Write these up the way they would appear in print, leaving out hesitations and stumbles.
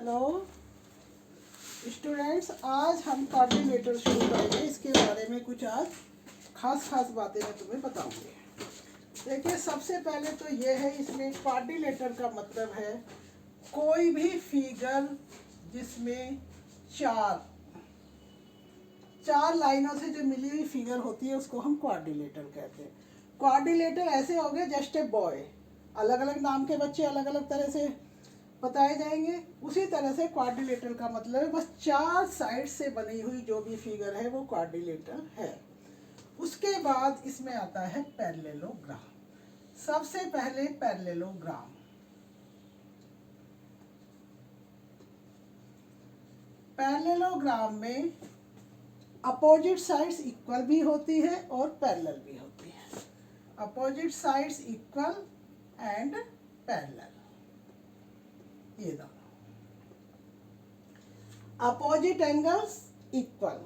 Hello students, आज हम coordinator शुरू करेंगे। इसके बारे में कुछ आज खास बातें मैं तुम्हें बताऊंगी। देखिए, सबसे पहले तो ये है, इसमें कोऑर्डिनेटर का मतलब है कोई भी फिगर जिसमें चार लाइनों से जो मिली हुई फिगर होती है उसको हम कोऑर्डिनेटर कहते हैं। कोऑर्डिनेटर ऐसे हो गए जस्ट ए बॉय, अलग अलग नाम के बच्चे अलग अलग तरह से बताए जाएंगे। उसी तरह से कोऑर्डिनेटर का मतलब है बस चार साइड से बनी हुई जो भी फिगर है वो कोऑर्डिनेटर है। उसके बाद इसमें आता है पैरेललोग्राम। सबसे पहले पैरेललोग्राम, पैरेललोग्राम में अपोजिट साइड्स इक्वल भी होती है और पैरेलल भी होती है। Opposite sides equal and parallel, ये दोनों। अपोजिट एंगल्स इक्वल,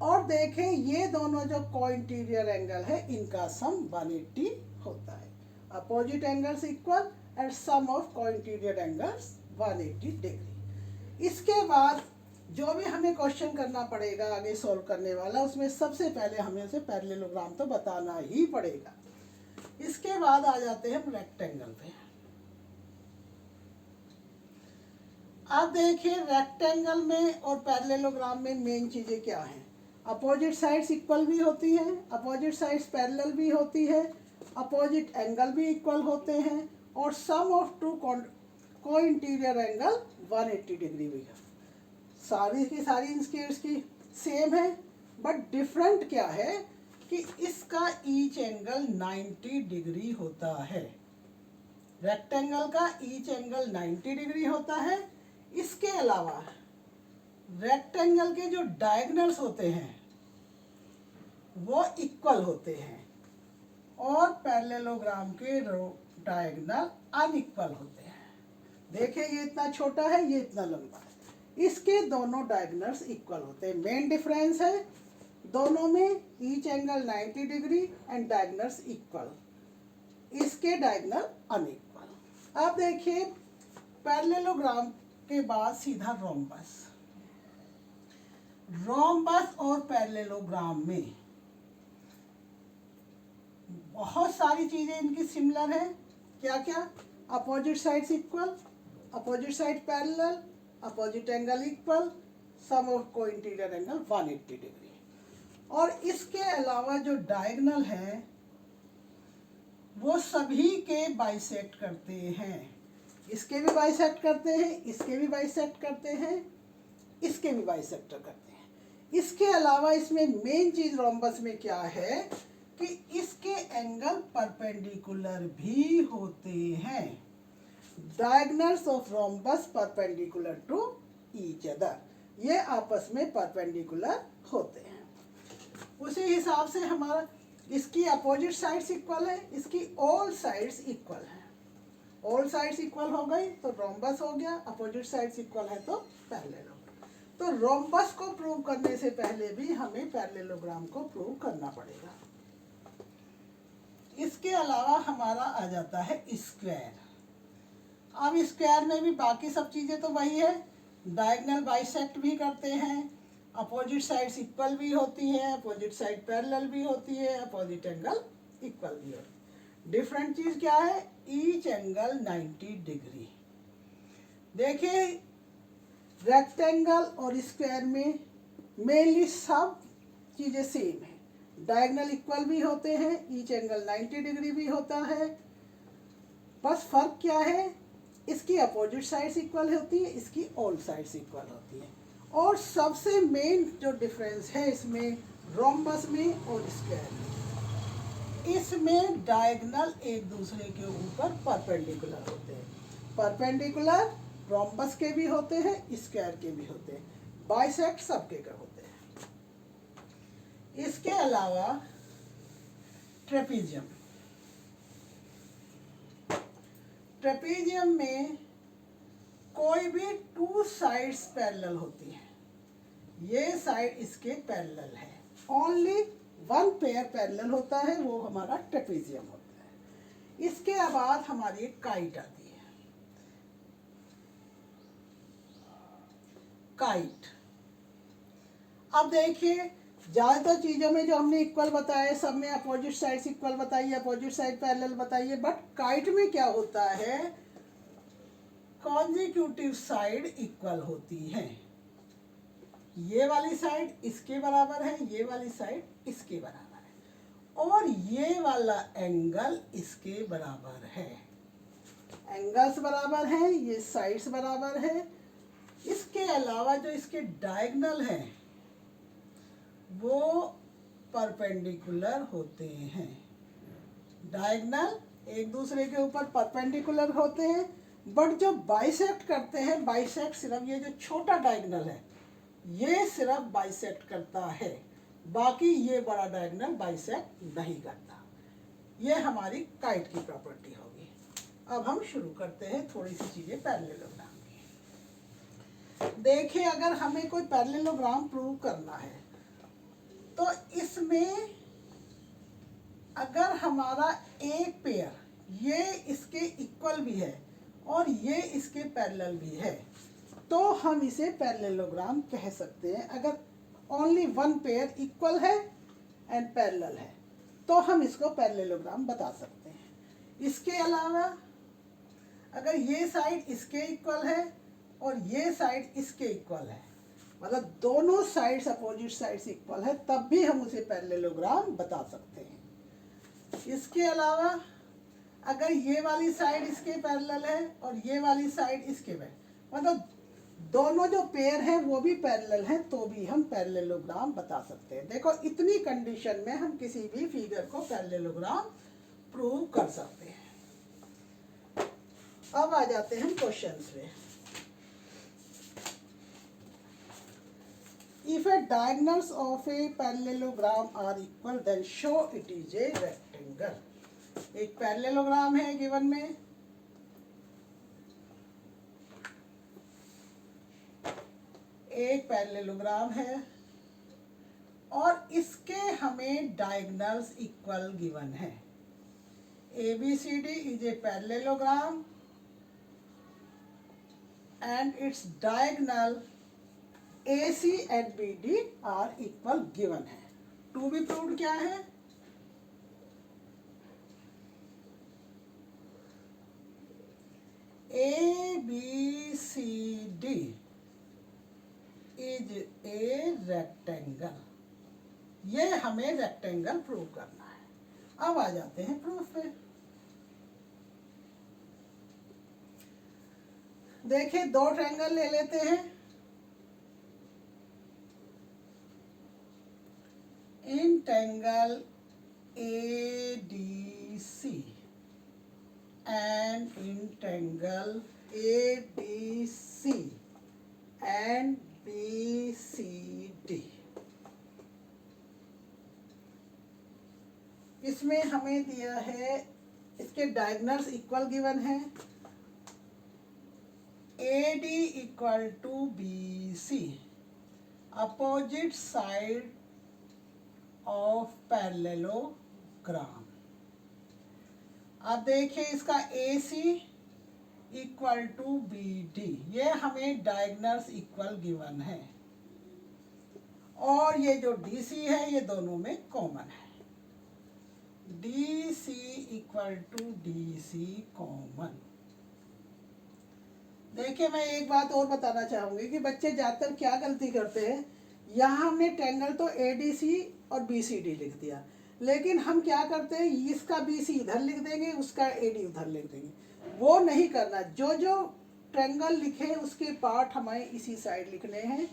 और देखें ये दोनों जो कोइंटीरियर एंगल है इनका सम 180 होता है। Opposite angles equal and sum of cointerior angles 180 degree. इसके बाद जो भी हमें क्वेश्चन करना पड़ेगा आगे सॉल्व करने वाला, उसमें सबसे पहले हमें उसे पैरेललोग्राम तो बताना ही पड़ेगा। इसके बाद आ जाते हैं हम रेक्टेंगल पे। अब देखिए, रेक्टेंगल में और पैरेललोग्राम में मेन चीजें क्या हैं। अपोजिट साइड्स इक्वल भी होती है, अपोजिट साइड्स पैरेलल भी होती है, अपोजिट एंगल भी इक्वल होते हैं, और सम of to co-interior angle 180 degree भी है। सारी की सारी इसकी सेम है, बट डिफरेंट क्या है कि इसका ईच एंगल 90 डिग्री होता है। रेक्टेंगल का ईच एंगल 90 डिग्री होता है। इसके अलावा रेक्टेंगल के जो डायगोनल्स होते हैं वो इक्वल होते हैं, और पैरेललोग्राम के डायगोनल अनइक्वल होते हैं। देखिए, ये इतना छोटा है, ये इतना लंबा है, इसके दोनों डायगोनल्स इक्वल होते हैं। मेन डिफरेंस है दोनों में each angle 90 degree and diagonals equal, इसके डायगोनल अनइक्वल। अब देखिए, पैरेललोग्राम के बाद सीधा रोम्बस। रोम्बस और पैरेललोग्राम में बहुत सारी चीजें इनकी सिमिलर है। क्या क्या? Opposite sides equal, opposite side parallel, opposite angle equal, sum of cointerior angle 180 degree. और इसके अलावा जो डायगोनल है वो सभी के बाइसेक्ट करते हैं। इसके भी बाइसेक्ट करते हैं, इसके भी बाइसेक्ट करते हैं, इसके भी बाइसेक्ट करते हैं। इसके अलावा इसमें मेन चीज रोम्बस में क्या है कि इसके एंगल परपेंडिकुलर भी होते हैं। Diagonals of rhombus perpendicular to each other, ये आपस में परपेंडिकुलर होते हैं। उसी हिसाब से हमारा इसकी अपोजिट साइड्स इक्वल है, इसकी ऑल साइड्स इक्वल है। ऑल साइड्स इक्वल हो गई तो रोम्बस हो गया, अपोजिट साइड्स इक्वल है तो पैरेलल हो गया। तो रोम्बस को प्रूव करने से पहले भी हमें पैरेललोग्राम को प्रूव करना पड़ेगा। इसके अलावा हमारा आ जाता है स्क्वायर। अब स्क्वायर में भी बाकी सब चीजें तो वही है, डायगोनल बाइसेक्ट भी करते हैं, अपोजिट साइड्स इक्वल भी होती है, अपोजिट साइड पैरेलल भी होती है, अपोजिट एंगल इक्वल भी होती है। डिफरेंट चीज क्या है? Each angle 90 degree. देखिए, रेक्टेंगल और स्क्वायर में मेनली सब चीजें सेम है। डायगोनल इक्वल भी होते हैं, ईच एंगल 90 डिग्री भी होता है। बस फर्क क्या है, इसकी अपोजिट साइड्स इक्वल होती है, इसकी ऑल साइड्स इक्वल होती है। और सबसे मेन जो डिफरेंस है इसमें रोम्बस में और स्क्वायर में, इसमें डायगोनल एक दूसरे के ऊपर परपेंडिकुलर होते हैं। परपेंडिकुलर रोम्बस के भी होते हैं, स्क्वायर के भी होते हैं, बाइसेक्ट सबके का होते हैं। इसके अलावा ट्रेपीजियम, ट्रेपीजियम में कोई भी टू साइड्स पैरेलल होती है। ये साइड इसके पैरेलल है, ओनली वन पेयर पैरेलल होता है, वो हमारा ट्रेपीजियम होता है। इसके बाद हमारी काइट आती है। काइट। अब देखिए ज़्यादातर चीज़ों में जो हमने इक्वल बताए सब में अपोजिट साइड्स इक्वल बताइए, अपोजिट साइड पैरेलल बताइए, बट काइट में क्या होता है, कॉन्जिक्यूटिव साइड इक्वल होती है। ये वाली साइड इसके बराबर है, ये वाली साइड इसके बराबर है, और ये वाला एंगल इसके बराबर है। एंगल्स बराबर हैं, ये साइड्स बराबर है। इसके अलावा जो इसके डायगोनल हैं वो परपेंडिकुलर होते हैं। डायगोनल एक दूसरे के ऊपर परपेंडिकुलर होते हैं, बट जो बाइसेक्ट करते हैं, बाइसेक्ट सिर्फ ये जो छोटा डायगोनल है ये सिर्फ बाइसेक्ट करता है, बाकी ये बड़ा डायगोनल बाइसेक्ट नहीं करता। ये हमारी काइट की प्रॉपर्टी होगी। अब हम शुरू करते हैं थोड़ी सी चीज़ें पैरेललोग्राम की। देखिए अगर हमें कोई पैरेललोग्राम प्रूव करना है तो इसमें अगर हमारा एक पेयर ये इसके इक्वल भी है और ये इसके पैरेलल भी है तो हम इसे पैरेललोग्राम कह सकते हैं। अगर ओनली वन पेयर इक्वल है एंड पैरेलल है तो हम इसको पैरेललोग्राम बता सकते हैं। इसके अलावा अगर ये साइड इसके इक्वल है और ये साइड इसके इक्वल है, मतलब दोनों साइड्स अपोजिट साइड्स इक्वल है, तब भी हम उसे पैरेललोग्राम बता सकते हैं। इसके अलावा अगर ये वाली साइड इसके पैरेलल है और ये वाली साइड इसके पैरेलल, मतलब दोनों जो पेयर हैं वो भी पैरेलल हैं, तो भी हम पैरेललोग्राम बता सकते हैं। देखो इतनी कंडीशन में हम किसी भी फिगर को पैरेललोग्राम प्रूव कर सकते हैं। अब आ जाते हैं क्वेश्चंस में। If a diagonals of a parallelogram are equal, then show it is a rectangle. एक पैरेललोग्राम है गिवन में, एक पैरेललोग्राम है और इसके हमें डायगोनल्स इक्वल गिवन है। ABCD is a parallelogram and its diagonal AC and BD are equal given है। टू बी प्रूव्ड क्या है, ABCD is a rectangle। ये हमें रेक्टेंगल प्रूव करना है। अब आ जाते हैं प्रूफ पे। देखिए दो ट्रायंगल ले लेते हैं, in triangle ADC and in triangle ADC and BCD। इसमें हमें दिया है, इसके डायगोनल्स इक्वल गिवन है, AD equal to BC, opposite side of parallelogram. अब देखिए इसका AC इक्वल टू BD, ये हमें डायगोनल्स इक्वल गिवन है और ये जो DC है ये दोनों में कॉमन है। DC equal to DC common. देखिए मैं एक बात और बताना चाहूँगी कि बच्चे ज़्यादातर क्या गलती करते हैं, यहाँ हमने ट्रायंगल तो ADC और BCD लिख दिया, लेकिन हम क्या करते हैं इसका BC इधर लिख देंगे उसका AD उधर लिख देंगे। वो नहीं करना, जो जो ट्रायंगल लिखे उसके पार्ट हमें इसी साइड लिखने हैं,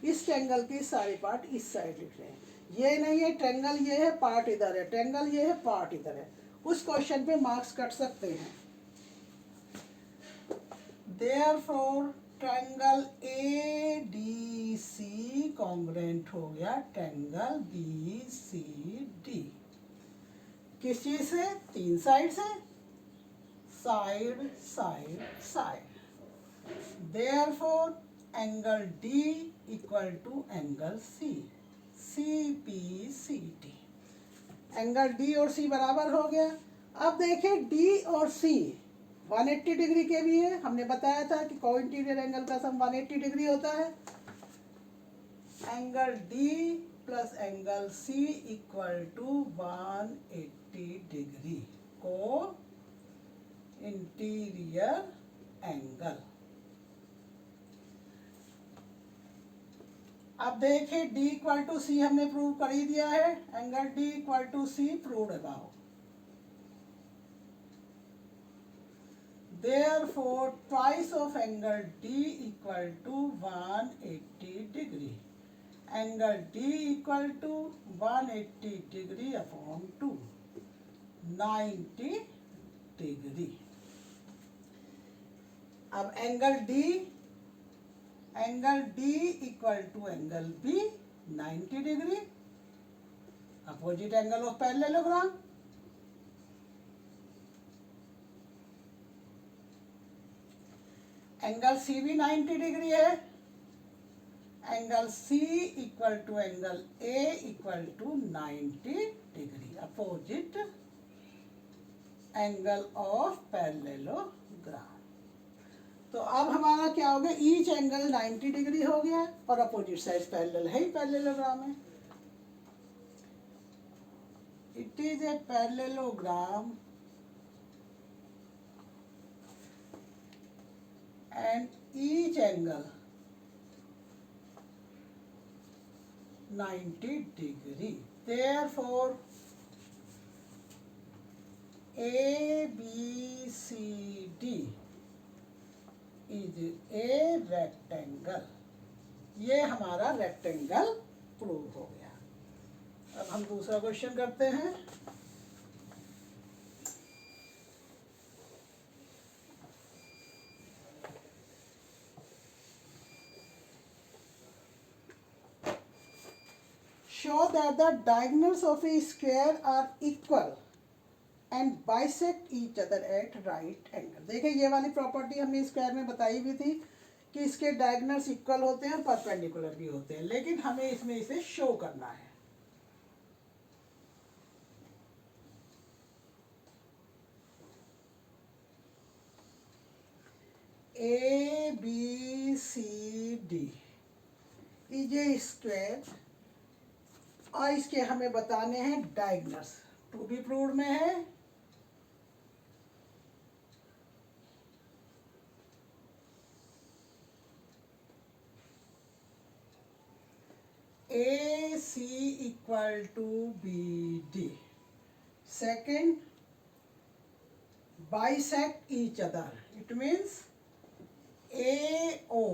इस ट्रायंगल के सारे पार्ट इस साइड लिखने हैं। ये नहीं है ट्रायंगल ये है पार्ट इधर है, ट्रायंगल ये है पार्ट इधर है, उस क्वेश्चन पे मार्क्स कट सकते हैं। Therefore ट्रायंगल ADC कॉन्ग्रुएंट हो गया ट्रायंगल BCD। किस चीज से, तीन साइड से, side side side. Therefore angle D equal to angle C, CPCD। Angle D और C बराबर हो गया। अब देखें D और C 180 डिग्री के भी है, हमने बताया था कि को इंटीरियर एंगल का सम 180 डिग्री होता है। Angle D plus angle C equal to 180 degree को इंटीरियर एंगल। अब देखिए डी इक्वल टू सी हमने प्रूव कर ही दिया है, angle D equal to C proved above. Therefore, twice of angle D equal to 180 degree. Angle D equal to 180 degree upon 2, 90 degree. अब angle D equal to angle B 90 degree, opposite angle of parallelogram. Angle C भी 90 degree है, angle C equal to angle A equal to 90 degree, opposite angle of parallelogram. तो अब हमारा क्या हो गया, each angle 90 degree हो गया और अपोजिट साइड पैरेलल है ही, पैरेललोग्राम है। It is a parallelogram and each angle 90 degree. Therefore, ABCD is a rectangle. ये हमारा रेक्टेंगल प्रूव हो गया। अब हम दूसरा क्वेश्चन करते हैं। Show that the diagonals of a square are equal and bisect each other at right angle. देखिए ये वाली प्रॉपर्टी हमने स्क्वायर में बताई भी थी कि इसके डायगोनल्स इक्वल होते हैं और परपेंडिकुलर भी होते हैं, लेकिन हमें इसमें इसे शो करना है। ABCD इज ए स्क्वायर और इसके हमें बताने हैं डायगोनल्स। टू बी प्रूव्ड में है AC equal to BD। Second, bisect each other, it means AO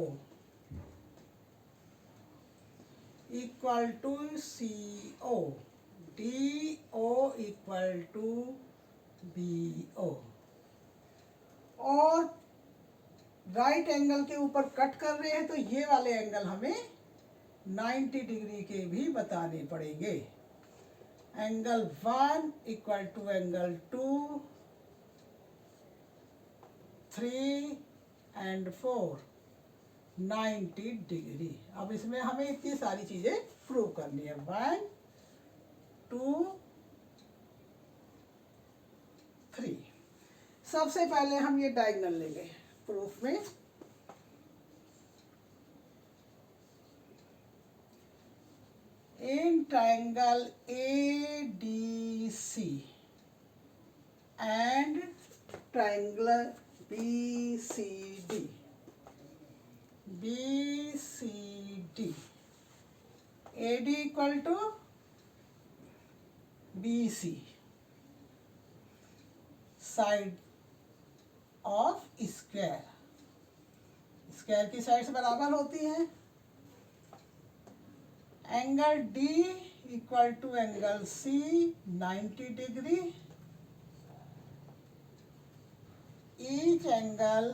equal to CO, DO equal to BO। और राइट एंगल के ऊपर कट कर रहे हैं तो ये वाले एंगल हमें 90 डिग्री के भी बताने पड़ेंगे। Angle 1 equal to angle 2, 3 and 4 90 degree. अब इसमें हमें इतनी सारी चीजें प्रूव करनी है। 1 2 3। सबसे पहले हम ये डायगोनल लेंगे प्रूफ में। In triangle ADC and triangle BCD AD equal to BC, side of square. Square की साइड्स बराबर होती हैं। Angle D equal to angle C 90 degree. Each angle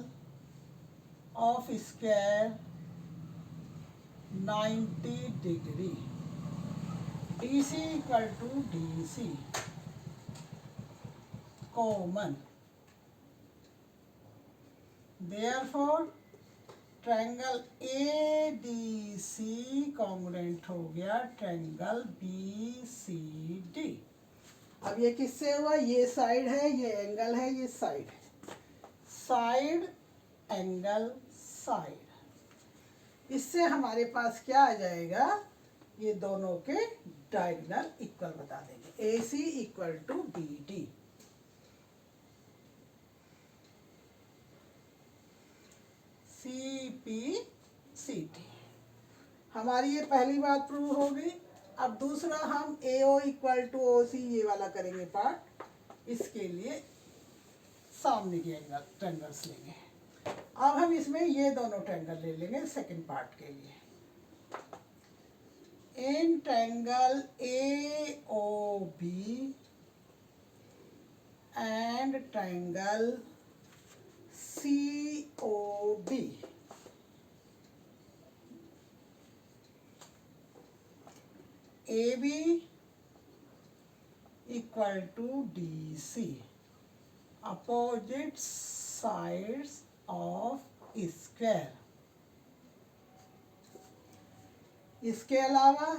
of square 90 degree. DC equal to DC, common. Therefore, triangle ADC congruent हो गया triangle BCD। अब ये किससे हुआ, ये साइड है, ये एंगल है, ये साइड है। Side angle side. इससे हमारे पास क्या आ जाएगा, ये दोनों के डायगोनल इक्वल बता देंगे, A C equal to B D. C P C T, हमारी ये पहली बात प्रूव हो गई। अब दूसरा हम ए ओ इक्वल टू ओ सी ये वाला करेंगे पार्ट। इसके लिए सामने के एंगल ट्रायंगल्स लेंगे। अब हम इसमें ये दोनों ट्रायंगल ले लेंगे सेकंड पार्ट के लिए। In triangle A O B and triangle C O B, A B equal to D C, opposite sides of square. इसके अलावा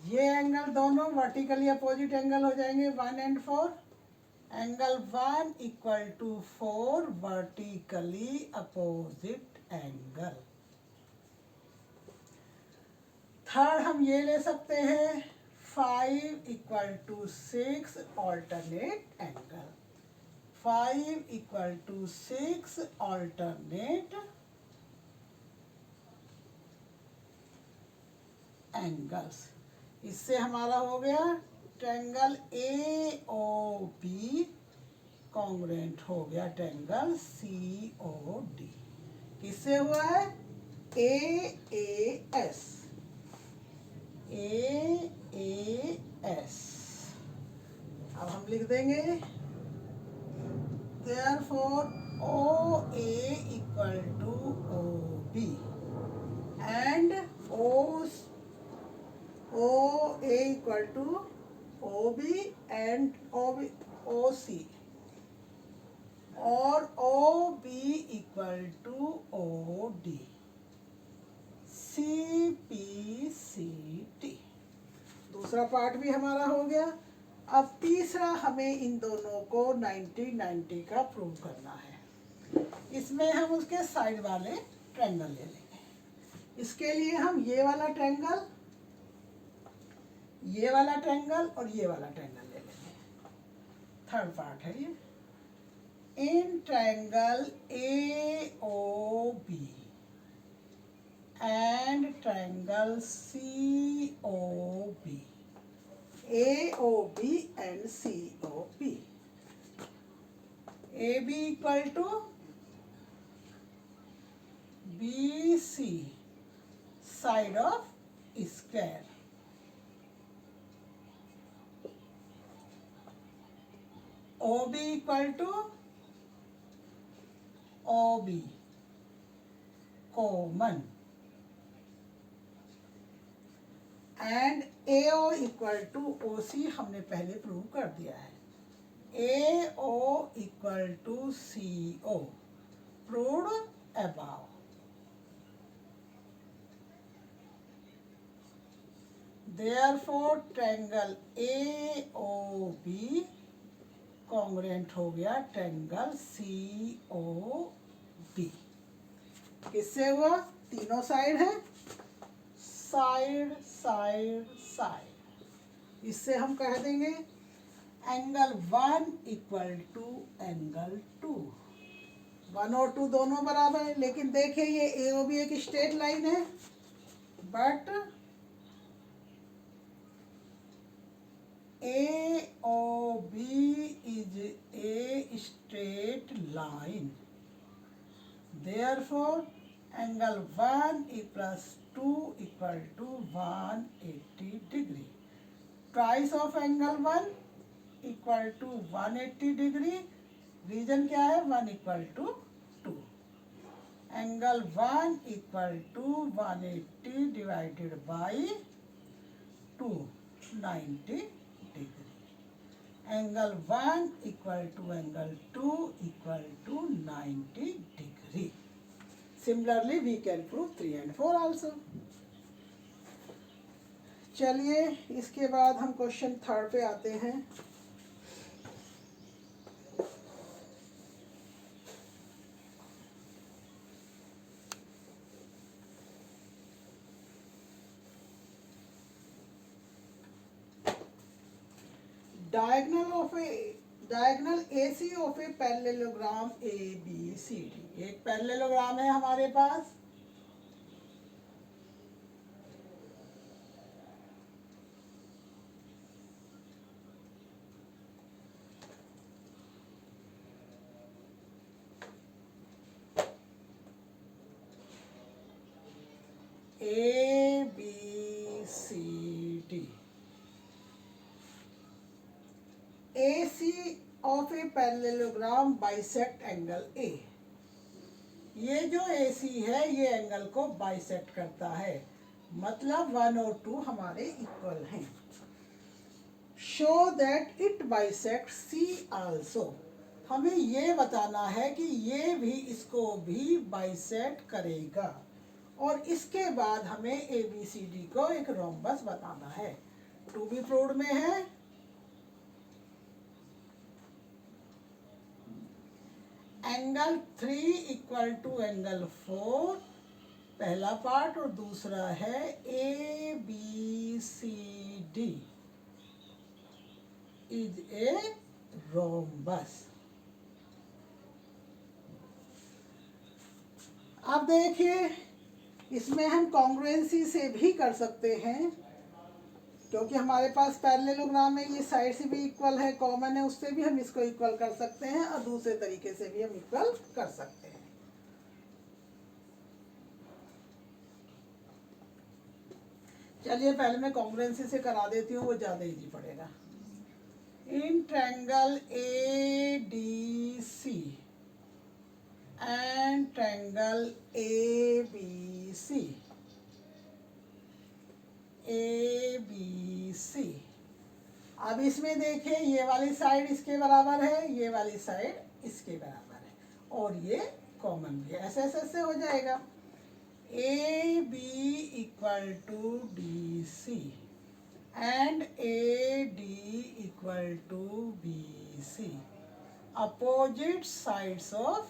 ये एंगल दोनों वर्टिकली अपोजिट एंगल हो जाएंगे 1 and 4। Angle 1 equal to 4 vertically opposite angle. Third हम ये ले सकते हैं 5 equal to 6 alternate angle. 5 equal to 6 alternate angles. इससे हमारा हो गया triangle A O B congruent हो गया ट्रायंगल सी ओ डी। किससे हुआ है, ए एस, ए एस। अब हम लिख देंगे therefore OA equal to OB and OA equal to OB and OC और OB equal to OD, CPCT। दूसरा पार्ट भी हमारा हो गया। अब तीसरा हमें इन दोनों को 90-90 का प्रूव करना है। इसमें हम उसके साइड वाले ट्रायंगल ले लेंगे। इसके लिए हम ये वाला ट्रायंगल, ये वाला ट्रायंगल और ये वाला ट्रायंगल ले लेंगे। थर्ड पार्ट है ये। In triangle A O B and triangle C O B, AOB and COB, AB equal to BC side of square, OB equal to OB common and AO equal to OC हमने पहले prove कर दिया है। AO equal to CO proved above. Therefore triangle AOB congruent हो गया triangle COB। किससे हुआ, तीनों साइड है, साइड साइड साइड। इससे हम कह देंगे एंगल 1 इक्वल टू एंगल 2। 1 और 2 दोनों बराबर है, लेकिन देखिए ये AOB एक स्ट्रेट लाइन है, but AOB is a straight line. Therefore angle 1 plus 2 equal to 180 degree. Twice of angle 1 equal to 180 degree. Reason क्या है, 1 equal to 2। Angle 1 equal to 180 divided by 2, 90 degree. Angle 1 equal to angle 2 equal to 90 degree. Similarly, we can prove 3 and 4 also. चलिए इसके बाद हम question third पे आते हैं। Diagonal AC of a parallelogram ABCD। एक पैरेललोग्राम है हमारे पास, ABCD। AC of a parallelogram bisect angle A। ये जो AC है ये एंगल को बाइसेक्ट करता है, मतलब 1 और 2 हमारे इक्वल हैं। Show that it bisect C also. हमें ये बताना है कि ये भी इसको भी बाइसेक्ट करेगा, और इसके बाद हमें ABCD को एक रोम्बस बताना है। टू बी प्रूव्ड में है एंगल 3 इक्वल टू एंगल 4, पहला पार्ट, और दूसरा है ABCD इज ए रोम्बस। अब देखिए, इसमें हम कॉन्ग्रुएंसी से भी कर सकते हैं, क्योंकि हमारे पास पैरेललोग्राम है, ये साइड से भी इक्वल है, कॉमन है, उससे भी हम इसको इक्वल कर सकते हैं, और दूसरे तरीके से भी हम इक्वल कर सकते हैं। चलिए पहले मैं कॉन्ग्रुएंसी से करा देती हूँ, वो ज़्यादा इजी पड़ेगा। इन triangle ADC and triangle ABC, अब इसमें देखिए, ये वाली साइड इसके बराबर है, ये वाली साइड इसके बराबर है, और ये कॉमन भी है, ऐसे ऐसे ऐसे हो जाएगा। AB equal to DC and AD equal to BC, opposite sides of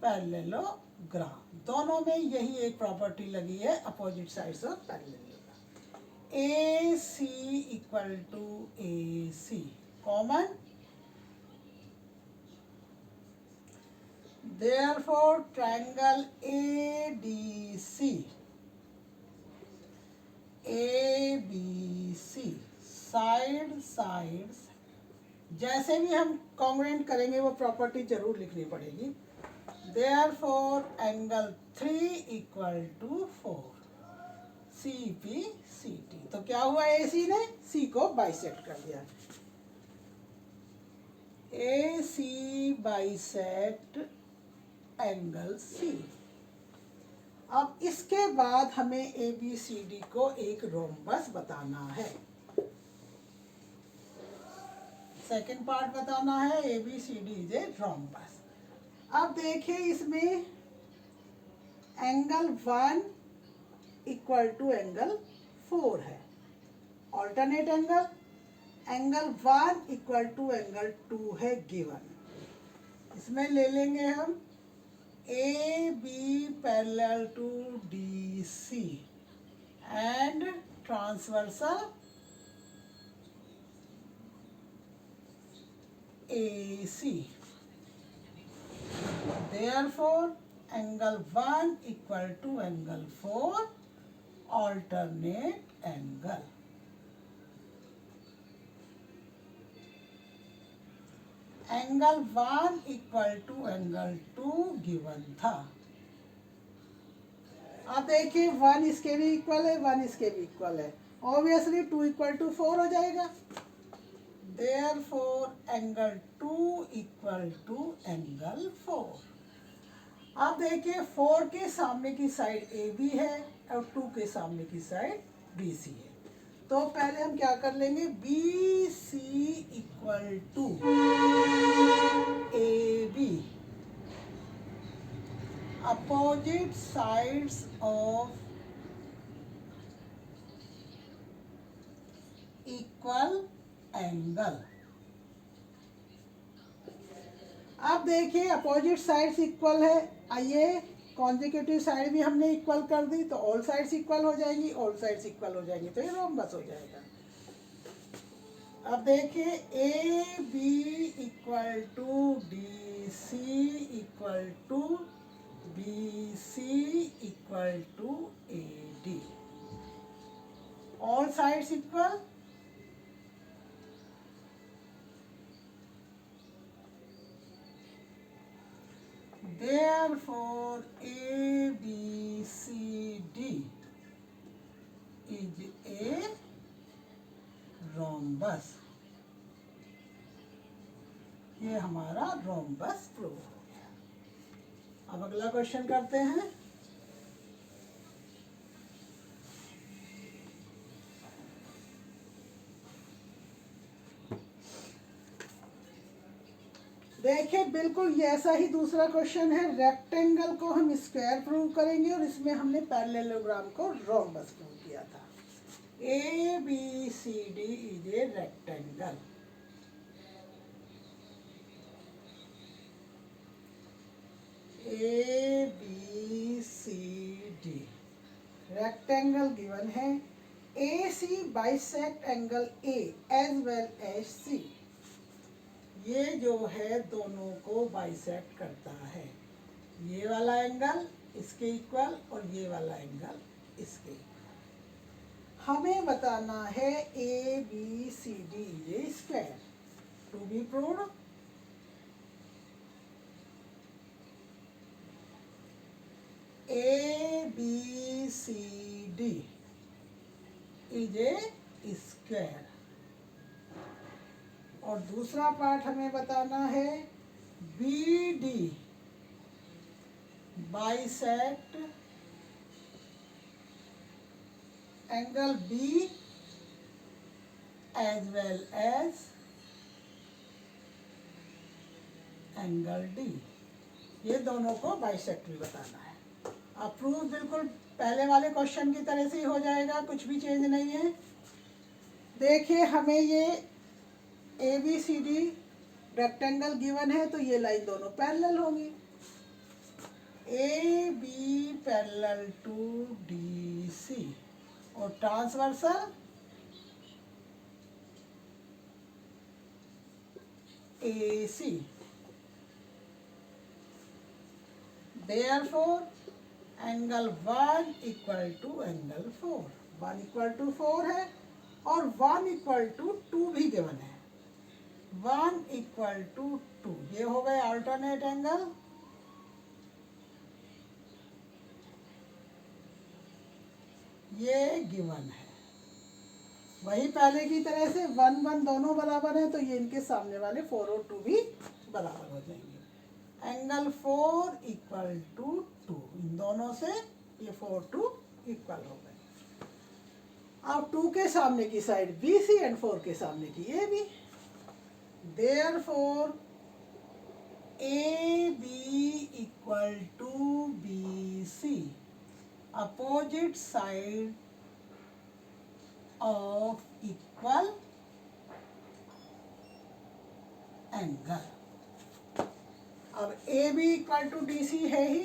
parallelogram. दोनों में यही एक प्रॉपर्टी लगी है, opposite sides of parallelogram. AC equal to AC, common, therefore triangle ABC sides, जैसे भी हम कॉन्ग्रुएंट करेंगे वो प्रॉपर्टी जरूर लिखनी पड़ेगी। Therefore angle 3 equal to 4, CPCT। तो क्या हुआ, AC ने C को बाइसेक्ट कर दिया। AC bisect angle C। अब इसके बाद हमें ABCD को एक रोम्बस बताना है। सेकेंड पार्ट बताना है, ABCD इज ए रोम्बस। अब देखिए, इसमें एंगल 1 इक्वल टू एंगल 4 है, alternate angle. Angle 1 equal to angle 2 है गिवन। इसमें ले लेंगे हम AB parallel to DC and transversal AC। Therefore angle 1 equal to angle 4, alternate angle। Angle 1 equal to angle 2 given था। अब देखिए, 1 इसके भी इक्वल है, 1 इसके भी इक्वल है, ऑब्वियसली 2 इक्वल टू 4 हो जाएगा। Therefore angle 2 equal to angle 4। अब देखिए, 4 के सामने की साइड AB है और 2 के सामने की साइड BC है, तो पहले हम क्या कर लेंगे, BC equal to AB, opposite sides of equal angle. अब देखिए, अपोजिट साइड्स इक्वल है, आइए कॉन्जिक्यूटिव साइड भी हमने इक्वल कर दी, तो ऑल साइड्स इक्वल हो जाएंगी, ऑल साइड्स इक्वल हो जाएंगी, तो ये रोम्बस हो जाएगा। अब देखिए A B equal to D C equal to B C equal to A D, all sides equal, therefore A B C D is a rhombus. ये हमारा रोम्बस प्रूव हो गया। अब अगला क्वेश्चन करते हैं। देखिए बिल्कुल ऐसा ही दूसरा क्वेश्चन है। रेक्टेंगल को हम स्क्वायर प्रूव करेंगे और इसमें हमने पैरेललोग्राम को रोम्बस प्रूव किया था। A B C D is a rectangle. A B C D rectangle given है। A C bisect angle A as well as C, ये जो है दोनों को बाइसेक्ट करता है। ये वाला एंगल इसके इक्वल और ये वाला एंगल इसके इक्वल। हमें बताना है ए बी सी डी ये square. To be proved, A B C D is a square. और दूसरा पार्ट हमें बताना है B D bisect angle B as well as angle D, ये दोनों को बाइसेक्ट भी बताना है। अब प्रूफ बिल्कुल पहले वाले क्वेश्चन की तरह से ही हो जाएगा, कुछ भी चेंज नहीं है। देखिए हमें ये A B C D rectangle given है तो ये लाइन दोनों पैरेलल होंगी। A B parallel to D C और transversal A C. Therefore angle 1 equal to angle 4, 1 equal to 4 है और 1 इक्वल टू 2 भी गिवन है। 1 इक्वल टू 2, ये हो गए अल्टरनेट एंगल। ये गिवन है। वही पहले की तरह से 1 1 दोनों बराबर हैं तो ये इनके सामने वाले 4 और 2 भी बराबर हो जाएंगे। एंगल 4 इक्वल टू 2, इन दोनों से ये 4 2 इक्वल हो गए। अब 2 के सामने की साइड बी सी एंड 4 के सामने की A B. Therefore, AB equal to BC, opposite side of equal angle. अब AB equal to DC है ही,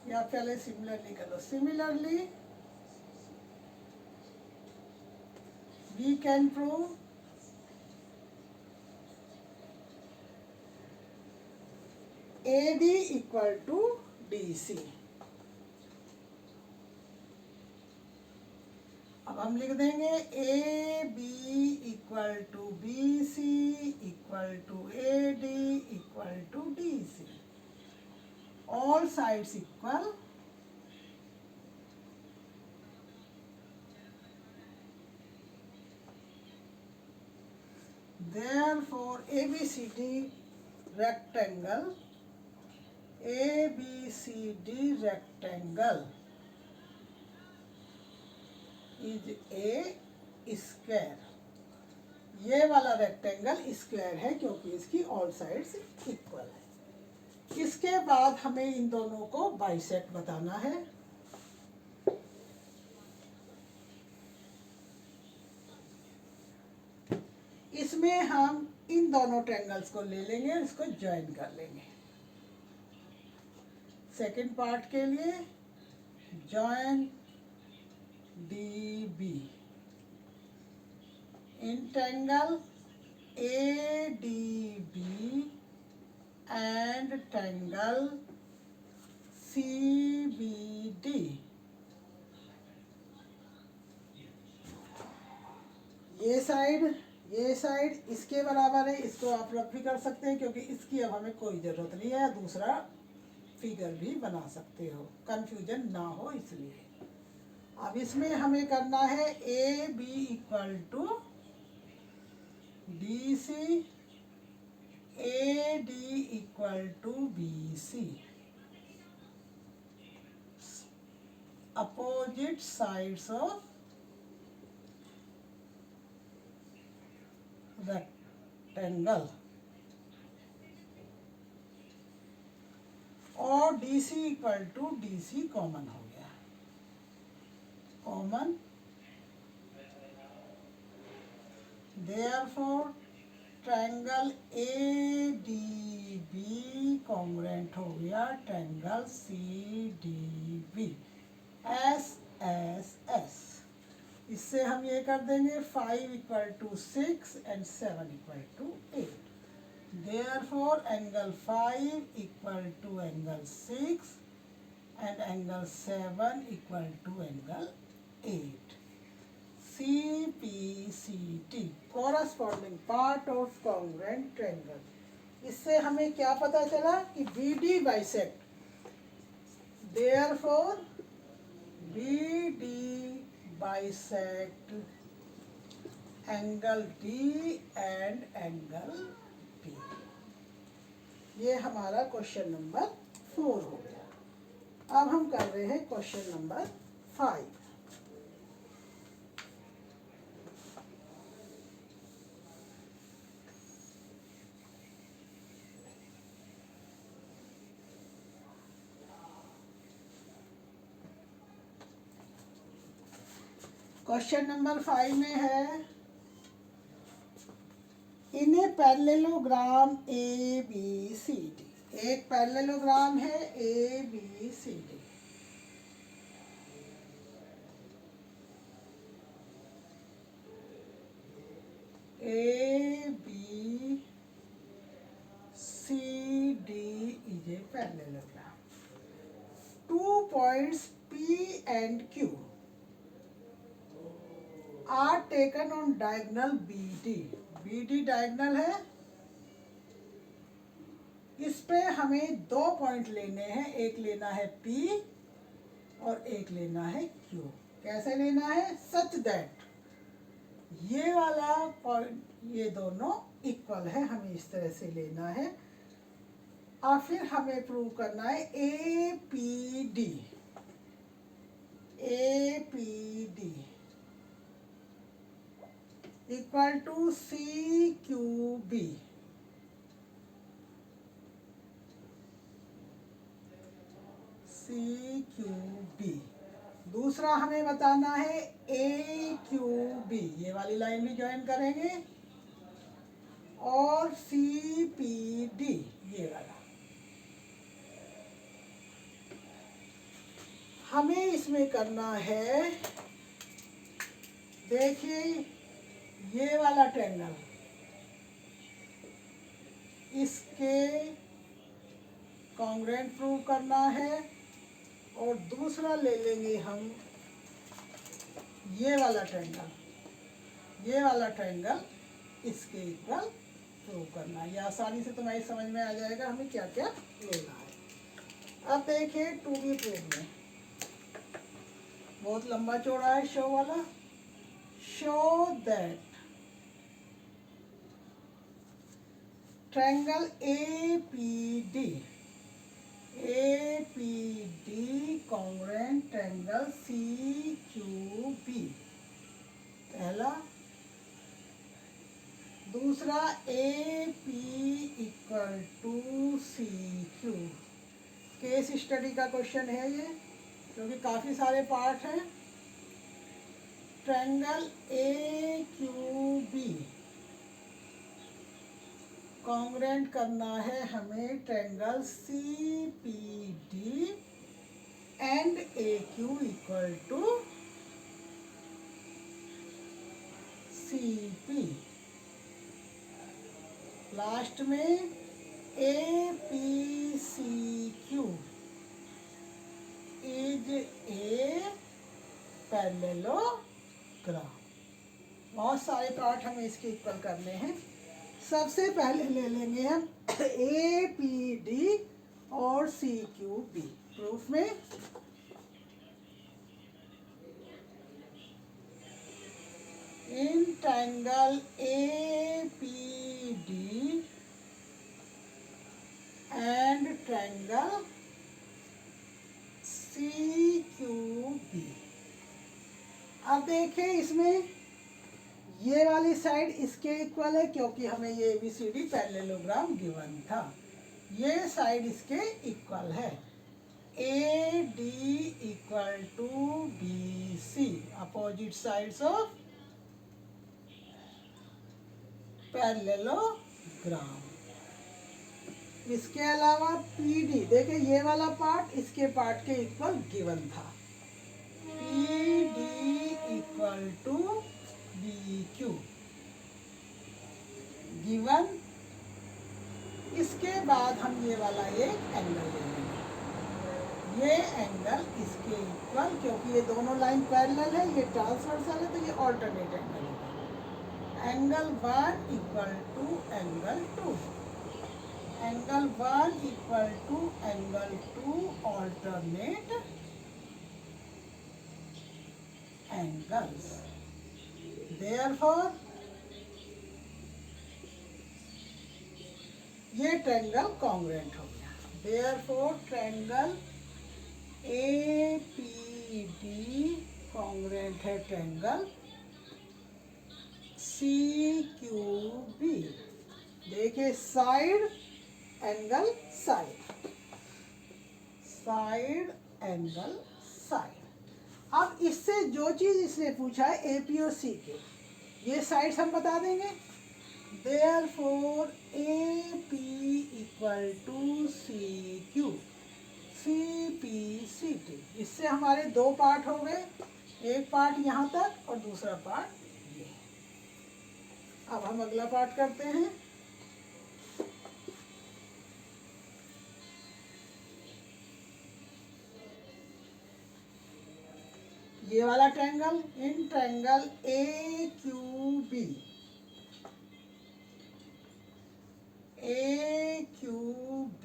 या पहले सिमिलरली कर लो। Similarly we can prove AD equal to DC। अब हम लिख देंगे A B equal to B C equal to A D equal to D C, all sides equal. Therefore ABCD rectangle, ABCD rectangle is a square। ये वाला rectangle square है क्योंकि इसकी all sides equal है। इसके बाद हमें इन दोनों को बाइसेक्ट बताना है। इसमें हम इन दोनों ट्रायंगल्स को ले लेंगे और इसको ज्वाइन कर लेंगे। सेकंड पार्ट के लिए join D be in triangle ADB and triangle CBD. ये साइड इसके बराबर है, इसको आप रख भी कर सकते हैं क्योंकि इसकी अब हमें कोई ज़रूरत नहीं है, दूसरा फिगर भी बना सकते हो, कंफ्यूजन ना हो इसलिए। अब इसमें हमें करना है AB equal to DC, AD equal to BC, opposite sides of rectangle, और DC equal to DC common हो गया, common, therefore triangle ADB congruent हो गया ट्रायंगल CDB, SSS। इससे हम ये कर देंगे 5 equal to 6 and 7 equal to 8, therefore angle 5 equal to angle 6 and angle 7 equal to angle 8. CPCT corresponding part of congruent triangle. इससे हमें क्या पता चला कि BD bisect, therefore BD bisect angle D and angle B. ये हमारा question number 4 हो गया। अब हम कर रहे हैं क्वेश्चन नंबर 5। क्वेश्चन नंबर 5 में है इन ए पैरेललोग्राम ABCD, एक पैरेललोग्राम है ABCD, ABCD is a parallelogram. 2 points P and Q are taken on diagonal BD. BD diagonal है, इस पे हमें 2 पॉइंट लेने हैं, एक लेना है P और एक लेना है Q। कैसे लेना है? सच दैट ये वाला पॉइंट ये दोनों इक्वल है, हमें इस तरह से लेना है। और फिर हमें प्रूव करना है APD इक्वल टू CQB, दूसरा हमें बताना है AQB, ये वाली लाइन भी ज्वाइन करेंगे, और CPD ये वाला। हमें इसमें करना है, देखिए ये वाला ट्रायंगल, इसके कॉन्ग्रुएंट प्रूव करना है, और दूसरा ले लेंगे हम ये वाला ट्रायंगल इसके इक्वल प्रूव करना है। ये आसानी से तुम्हारी समझ में आ जाएगा हमें क्या क्या लेना है। अब देखिए 2B प्रूफ में बहुत लंबा चौड़ा है शो वाला। Show that triangle APD congruent triangle CQB, पहला। दूसरा AP equal to CQ। Case study का क्वेश्चन है ये, क्योंकि काफ़ी सारे पार्ट हैं। ट्रायंगल AQB कॉन्ग्रुएंट करना है हमें triangle CPD and AQ equal to CP, last में APCQ इज ए पैरेललोग्राम। बहुत सारे पार्ट हमें इसके इक्वल करने हैं। सबसे पहले ले लेंगे हम APD और CQB। प्रूफ में in triangle APD and triangle CQB। अब देखें इसमें ये वाली साइड इसके इक्वल है क्योंकि हमें ये ABCD पैरेललोग्राम गिवन था। ये साइड इसके इक्वल है। AD equal to BC, opposite sides of parallelogram. इसके अलावा PD, देखिए ये वाला पार्ट इसके पार्ट के इक्वल गिवन था। PD equal to BQ given. इसके बाद हम ये वाला एक एंगल ले लेंगे। ये एंगल इसके इक्वल, क्योंकि ये दोनों लाइन पैरेलल है, ये ट्रांसवर्सल है, तो ये ऑल्टरनेट एंगल होगा। Angle 1 equal to angle 2, angle 1 equal to angle 2 alternate angles. Therefore, ये ट्रायंगल कॉन्ग्रुएंट हो गया। Therefore, ट्रायंगल APD कॉन्ग्रुएंट है ट्रायंगल CQB। देखिए side angle side, side angle side. अब इससे जो चीज इसने पूछा है AP और CQ, ये साइड्स हम बता देंगे। Therefore, AP equal to CQ, CP CT। इससे हमारे दो पार्ट हो गए, एक पार्ट यहाँ तक और दूसरा पार्ट ये। अब हम अगला पार्ट करते हैं। ये वाला triangle, in triangle AQB, AQB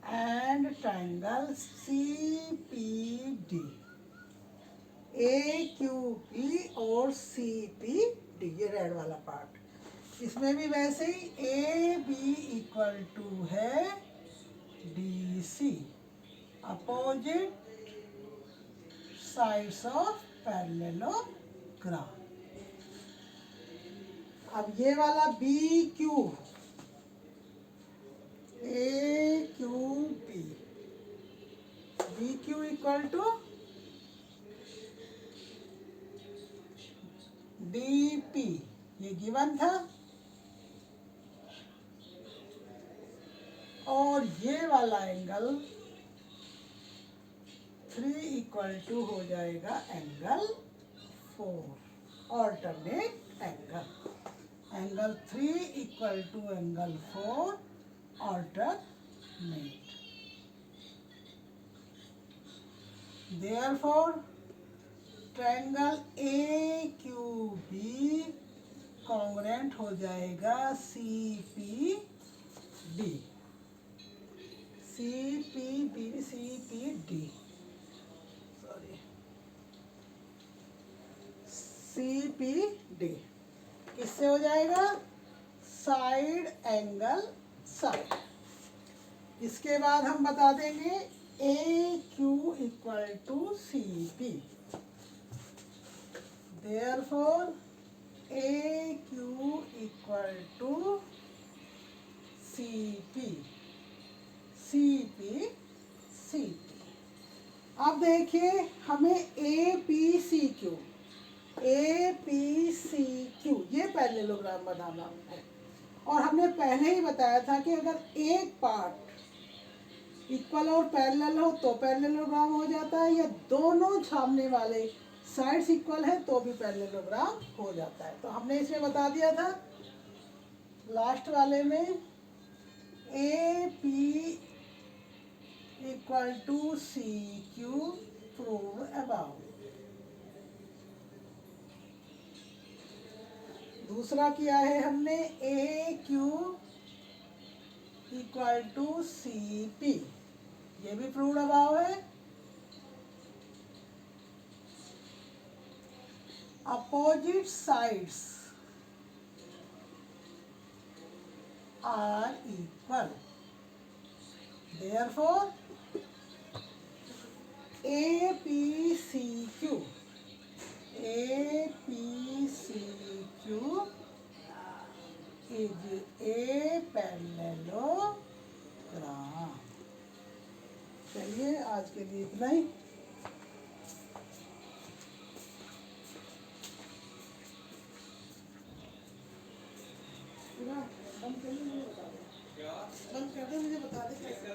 and triangle CPD, AQB और CPD, ये रेड वाला पार्ट। इसमें भी वैसे ही AB इक्वल टू है DC, opposite sides of parallelogram. अब ये वाला BQ, AQB, BQ equal to DP, ये गिवन था। और ये वाला एंगल 3 इक्वल टू हो जाएगा angle 4, alternate angle. Angle 3 equal to angle 4, alternate. Therefore, triangle AQB congruent हो जाएगा CPD, CPD, सॉरी CPD। किससे हो जाएगा? Side angle side. इसके बाद हम बता देंगे AQ equal to CP। Therefore, AQ equal to CP, CP CP। अब देखिए हमें APCQ, APCQ ये पैरेललोग्राम बनाना है। और हमने पहले ही बताया था कि अगर एक पार्ट इक्वल और पैरेलल हो तो पैरेललोग्राम हो जाता है, या दोनों सामने वाले साइड्स इक्वल है तो भी पैरेललोग्राम हो जाता है। तो हमने इसमें बता दिया था लास्ट वाले में A P equal to C Q prove above. दूसरा किया है हमने A Q equal to C P, ये भी प्रूव अबाउ है। Opposite sides are equal, therefore APCQ is a parallelogram। चलिए आज के लिए इतना ही। बंद कर दे, मुझे बता दे। बंद कर दे, मुझे बता दे कैसे।